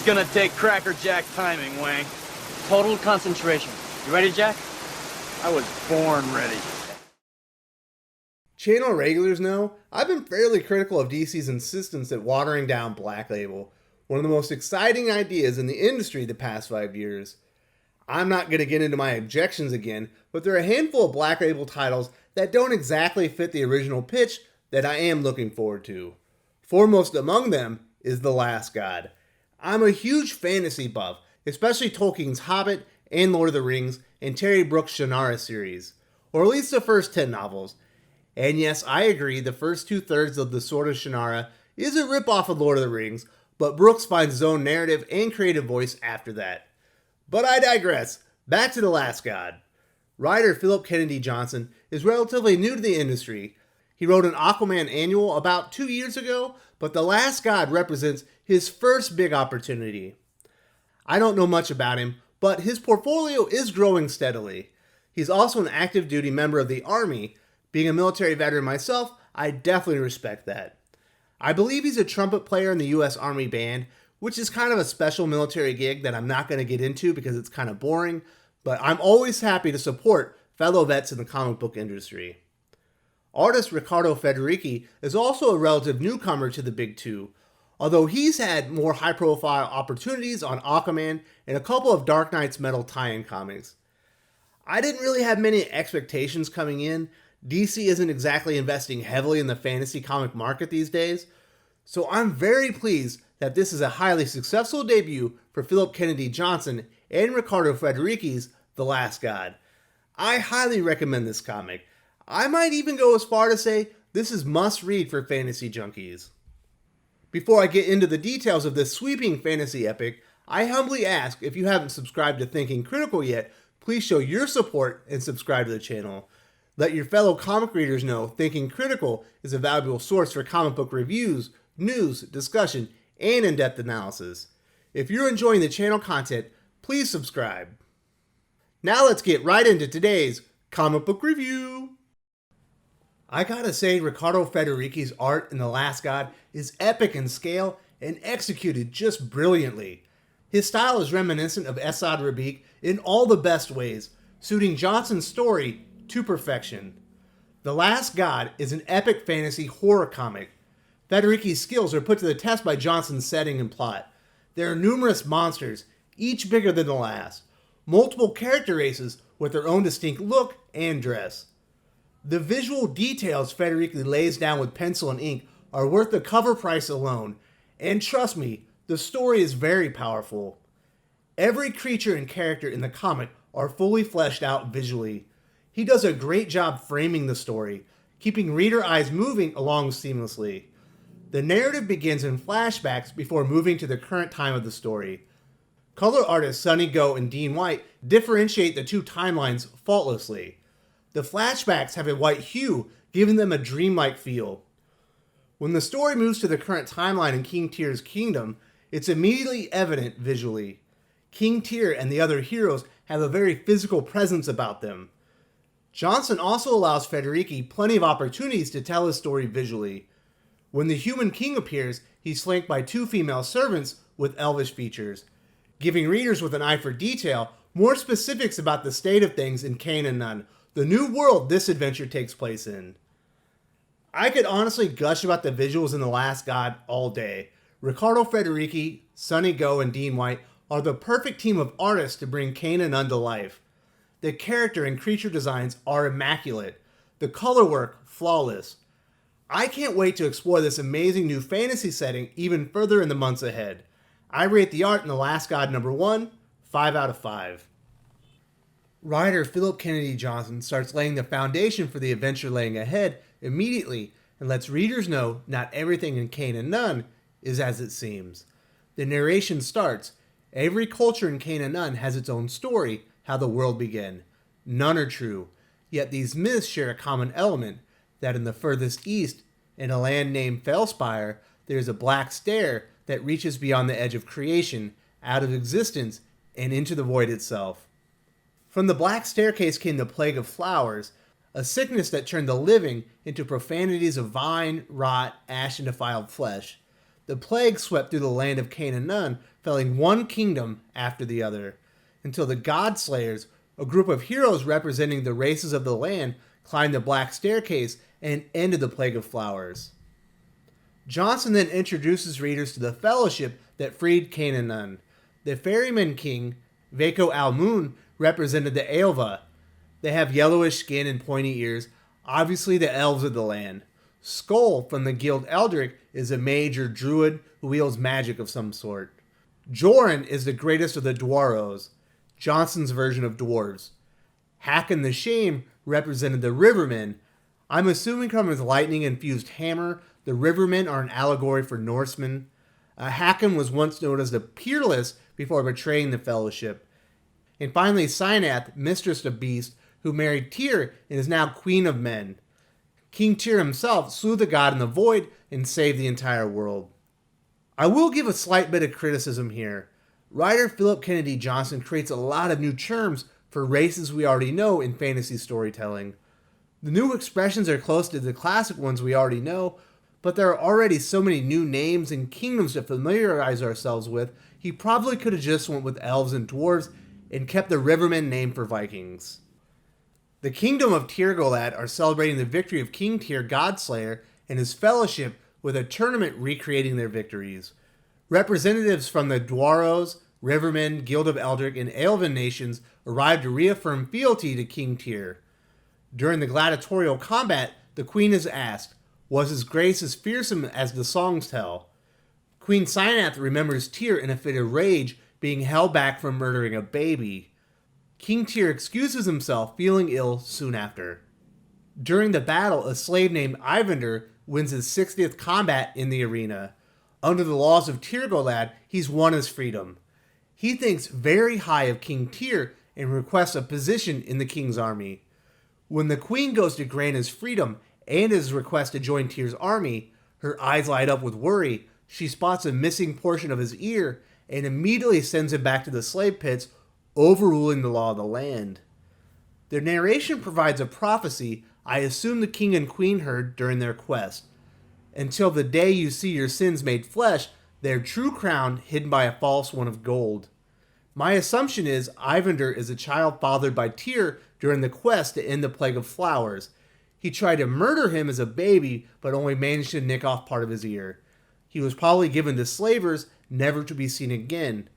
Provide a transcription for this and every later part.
gonna take crackerjack timing, Wang. Total concentration. You ready, Jack? I was born ready. Channel regulars know I've been fairly critical of DC's insistence at watering down Black Label, one of the most exciting ideas in the industry the past 5 years. I'm not going to get into my objections again, but there are a handful of Black Label titles that don't exactly fit the original pitch that I am looking forward to. Foremost among them is The Last God. I'm a huge fantasy buff, especially Tolkien's Hobbit and Lord of the Rings and Terry Brooks' Shannara series, or at least the first 10 novels. And yes, I agree, the first 2/3 of the Sword of Shannara is a ripoff of Lord of the Rings, but Brooks finds his own narrative and creative voice after that. But I digress. Back to The Last God. Writer Philip Kennedy Johnson is relatively new to the industry. He wrote an Aquaman annual about 2 years ago, but The Last God represents his first big opportunity. I don't know much about him, but his portfolio is growing steadily. He's also an active duty member of the Army. Being a military veteran myself, I definitely respect that. I believe he's a trumpet player in the U.S. Army Band, which is kind of a special military gig that I'm not going to get into because it's kind of boring, but I'm always happy to support fellow vets in the comic book industry. Artist Riccardo Federici is also a relative newcomer to the Big Two, although he's had more high-profile opportunities on Aquaman and a couple of Dark Knight's Metal tie-in comics. I didn't really have many expectations coming in. DC isn't exactly investing heavily in the fantasy comic market these days, so I'm very pleased that this is a highly successful debut for Philip Kennedy Johnson and Riccardo Federici's The Last God. I highly recommend this comic. I might even go as far to say this is must-read for fantasy junkies. Before I get into the details of this sweeping fantasy epic, I humbly ask if you haven't subscribed to Thinking Critical yet, please show your support and subscribe to the channel. Let your fellow comic readers know Thinking Critical is a valuable source for comic book reviews, news, discussion, and in-depth analysis. If you're enjoying the channel content, please subscribe. Now let's get right into today's comic book review. I gotta say, Riccardo Federici's art in The Last God is epic in scale and executed just brilliantly. His style is reminiscent of Esad Rabik in all the best ways, suiting Johnson's story to perfection. The Last God is an epic fantasy horror comic. Federici's skills are put to the test by Johnson's setting and plot. There are numerous monsters, each bigger than the last. Multiple character races with their own distinct look and dress. The visual details Federici lays down with pencil and ink are worth the cover price alone. And trust me, the story is very powerful. Every creature and character in the comic are fully fleshed out visually. He does a great job framing the story, keeping reader eyes moving along seamlessly. The narrative begins in flashbacks before moving to the current time of the story. Color artists Sonny Go and Dean White differentiate the two timelines faultlessly. The flashbacks have a white hue, giving them a dreamlike feel. When the story moves to the current timeline in King Tyr's kingdom, it's immediately evident visually. King Tyr and the other heroes have a very physical presence about them. Johnson also allows Federici plenty of opportunities to tell his story visually. When the human king appears, he's flanked by two female servants with elvish features, giving readers with an eye for detail more specifics about the state of things in Cain Anuun, the new world this adventure takes place in. I could honestly gush about the visuals in The Last God all day. Riccardo Federici, Sonny Go, and Dean White are the perfect team of artists to bring Cain Anuun to life. The character and creature designs are immaculate. The color work, flawless. I can't wait to explore this amazing new fantasy setting even further in the months ahead. I rate the art in The Last God #1, 5 out of 5. Writer Philip Kennedy Johnson starts laying the foundation for the adventure laying ahead immediately and lets readers know not everything in Cain Anuun is as it seems. The narration starts. Every culture in Cain Anuun has its own story, how the world began. None are true, yet these myths share a common element, that in the furthest east, in a land named Felspire, there is a black stair that reaches beyond the edge of creation, out of existence, and into the void itself. From the black staircase came the plague of flowers, a sickness that turned the living into profanities of vine, rot, ash, and defiled flesh. The plague swept through the land of Cain Anuun, felling one kingdom after the other, until the God-slayers, a group of heroes representing the races of the land, climbed the Black Staircase and ended the Plague of Flowers. Johnson then introduces readers to the fellowship that freed Cain Anuun. The Ferryman King, Cain Anuun, represented the Aelva. They have yellowish skin and pointy ears, obviously the elves of the land. Skull from the guild Eldric is a mage or druid who wields magic of some sort. Joran is the greatest of the Dwaros, Johnson's version of dwarves. Hakon the Shame represented the Rivermen. I'm assuming from his lightning-infused hammer, the Rivermen are an allegory for Norsemen. Hakon was once known as the Peerless before betraying the Fellowship. And finally, Cynath, mistress of Beast, who married Tyr and is now Queen of Men. King Tyr himself slew the god in the void and saved the entire world. I will give a slight bit of criticism here. Writer Philip Kennedy Johnson creates a lot of new terms for races we already know in fantasy storytelling. The new expressions are close to the classic ones we already know, but there are already so many new names and kingdoms to familiarize ourselves with, he probably could have just went with elves and dwarves and kept the Rivermen name for Vikings. The kingdom of Tirgolad are celebrating the victory of King Tyr Godslayer and his fellowship with a tournament recreating their victories. Representatives from the Dwaros, Rivermen, Guild of Eldric, and Elven nations arrived to reaffirm fealty to King Tyr. During the gladiatorial combat, the queen is asked, "Was his grace as fearsome as the songs tell?" Queen Cynath remembers Tyr in a fit of rage, being held back from murdering a baby. King Tyr excuses himself, feeling ill soon after. During the battle, a slave named Ivander wins his 60th combat in the arena. Under the laws of Tirgolad, he's won his freedom. He thinks very high of King Tyr and requests a position in the king's army. When the queen goes to grant his freedom and his request to join Tyr's army, her eyes light up with worry. She spots a missing portion of his ear and immediately sends him back to the slave pits, overruling the law of the land. The narration provides a prophecy I assume the king and queen heard during their quest. Until the day you see your sins made flesh, their true crown hidden by a false one of gold. My assumption is Ivander is a child fathered by Tyr during the quest to end the Plague of Flowers. He tried to murder him as a baby, but only managed to nick off part of his ear. He was probably given to slavers, never to be seen again.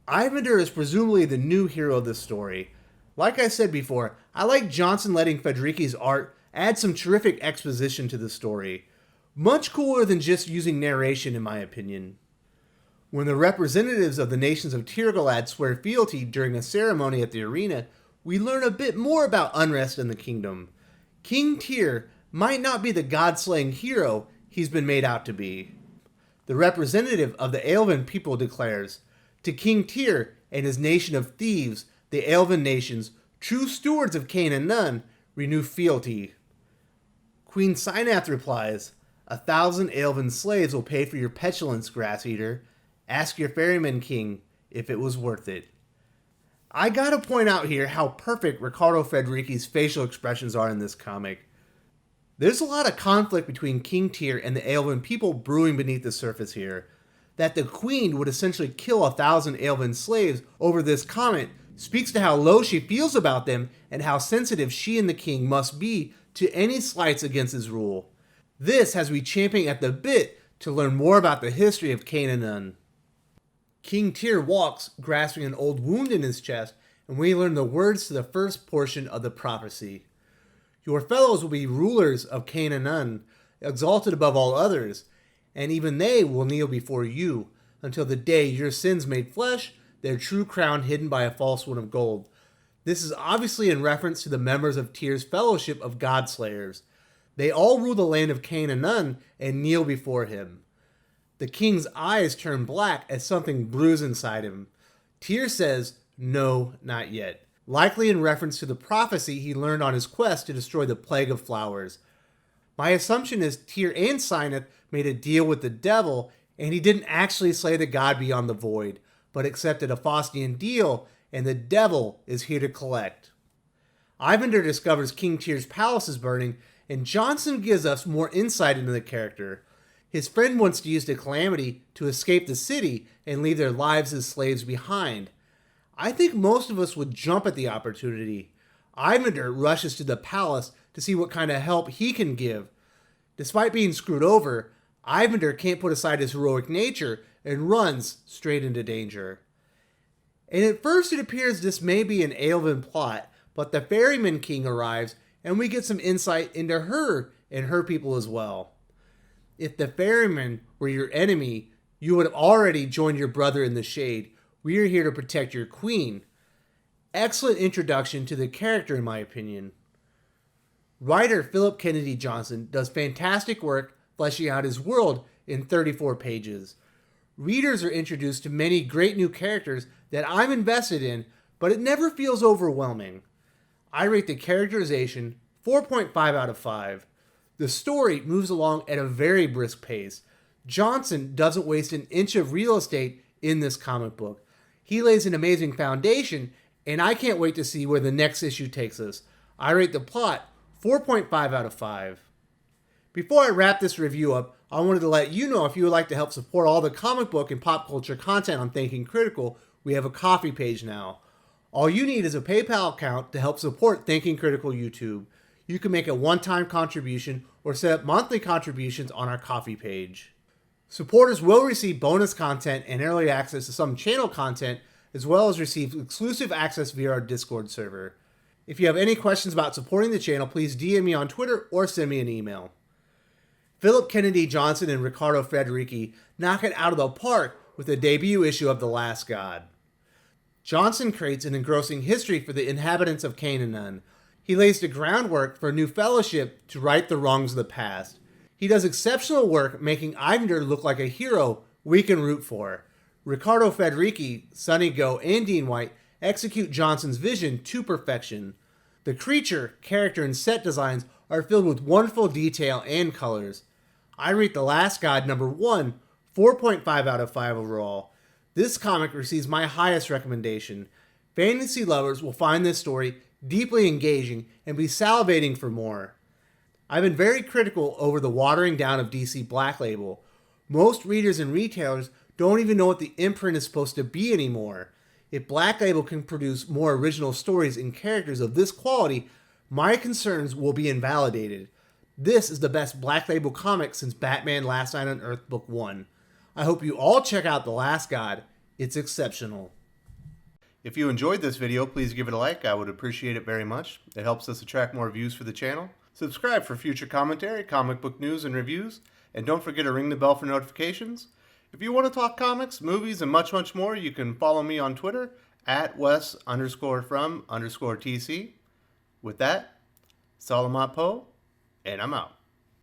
Ivander is presumably the new hero of this story. Like I said before, I like Johnson letting Federiki's art add some terrific exposition to the story. Much cooler than just using narration, in my opinion. When the representatives of the nations of Tirgolad swear fealty during a ceremony at the arena, we learn a bit more about unrest in the kingdom. King Tyr might not be the god-slaying hero he's been made out to be. The representative of the Elven people declares, "To King Tyr and his nation of thieves, the Elven nations, true stewards of Cain Anuun, renew fealty." Queen Cynath replies, "1,000 Elven slaves will pay for your petulance, grass eater. Ask your ferryman king if it was worth it." I gotta point out here how perfect Riccardo Federiki's facial expressions are in this comic. There's a lot of conflict between King Tyr and the Elven people brewing beneath the surface here. That the queen would essentially kill 1,000 Elven slaves over this comment speaks to how low she feels about them and how sensitive she and the king must be to any slights against his rule. This has me champing at the bit to learn more about the history of Cain Anuun. King Tyr walks, grasping an old wound in his chest, and we learn the words to the first portion of the prophecy. "Your fellows will be rulers of Cain Anuun, exalted above all others, and even they will kneel before you, until the day your sins made flesh, their true crown hidden by a false one of gold." This is obviously in reference to the members of Tyr's fellowship of Godslayers. They all rule the land of Cain Anuun and kneel before him. The king's eyes turn black as something brews inside him. Tyr says, "No, not yet," likely in reference to the prophecy he learned on his quest to destroy the Plague of Flowers. My assumption is Tyr and Cynath made a deal with the devil, and he didn't actually slay the god beyond the void, but accepted a Faustian deal, and the devil is here to collect. Ivander discovers King Tyr's palace is burning, and Johnson gives us more insight into the character. His friend wants to use the Calamity to escape the city and leave their lives as slaves behind. I think most of us would jump at the opportunity. Ivander rushes to the palace to see what kind of help he can give. Despite being screwed over, Ivander can't put aside his heroic nature and runs straight into danger. And at first it appears this may be an Aelvin plot, but the Ferryman King arrives and we get some insight into her and her people as well. If the Ferryman were your enemy, you would have already joined your brother in the shade. We are here to protect your queen. Excellent introduction to the character in my opinion. Writer Philip Kennedy Johnson does fantastic work fleshing out his world in 34 pages. Readers are introduced to many great new characters that I'm invested in, but it never feels overwhelming. I rate the characterization 4.5 out of 5. The story moves along at a very brisk pace. Johnson doesn't waste an inch of real estate in this comic book. He lays an amazing foundation, and I can't wait to see where the next issue takes us. I rate the plot 4.5 out of 5. Before I wrap this review up, I wanted to let you know if you would like to help support all the comic book and pop culture content on Thinking Critical, we have a Ko-fi page now. All you need is a PayPal account to help support Thinking Critical YouTube. You can make a one-time contribution or set up monthly contributions on our Ko-fi page. Supporters will receive bonus content and early access to some channel content, as well as receive exclusive access via our Discord server. If you have any questions about supporting the channel, please DM me on Twitter or send me an email. Philip Kennedy Johnson and Riccardo Federici knock it out of the park with the debut issue of The Last God. Johnson creates an engrossing history for the inhabitants of Cain Anuun. He lays the groundwork for a new fellowship to right the wrongs of the past. He does exceptional work making Ivander look like a hero we can root for. Riccardo Federici, Sonny Go, and Dean White execute Johnson's vision to perfection. The creature, character, and set designs are filled with wonderful detail and colors. I rate The Last God number 1, 4.5 out of 5 overall. This comic receives my highest recommendation. Fantasy lovers will find this story deeply engaging and be salivating for more. I've been very critical over the watering down of DC Black Label. Most readers and retailers don't even know what the imprint is supposed to be anymore. If Black Label can produce more original stories and characters of this quality, my concerns will be invalidated. This is the best Black Label comic since Batman Last Night on Earth Book 1. I hope you all check out The Last God. It's exceptional. If you enjoyed this video, please give it a like. I would appreciate it very much. It helps us attract more views for the channel. Subscribe for future commentary, comic book news, and reviews. And don't forget to ring the bell for notifications. If you want to talk comics, movies, and much, much more, you can follow me on Twitter at Wes_from_TC. With that, Salamat Po, and I'm out.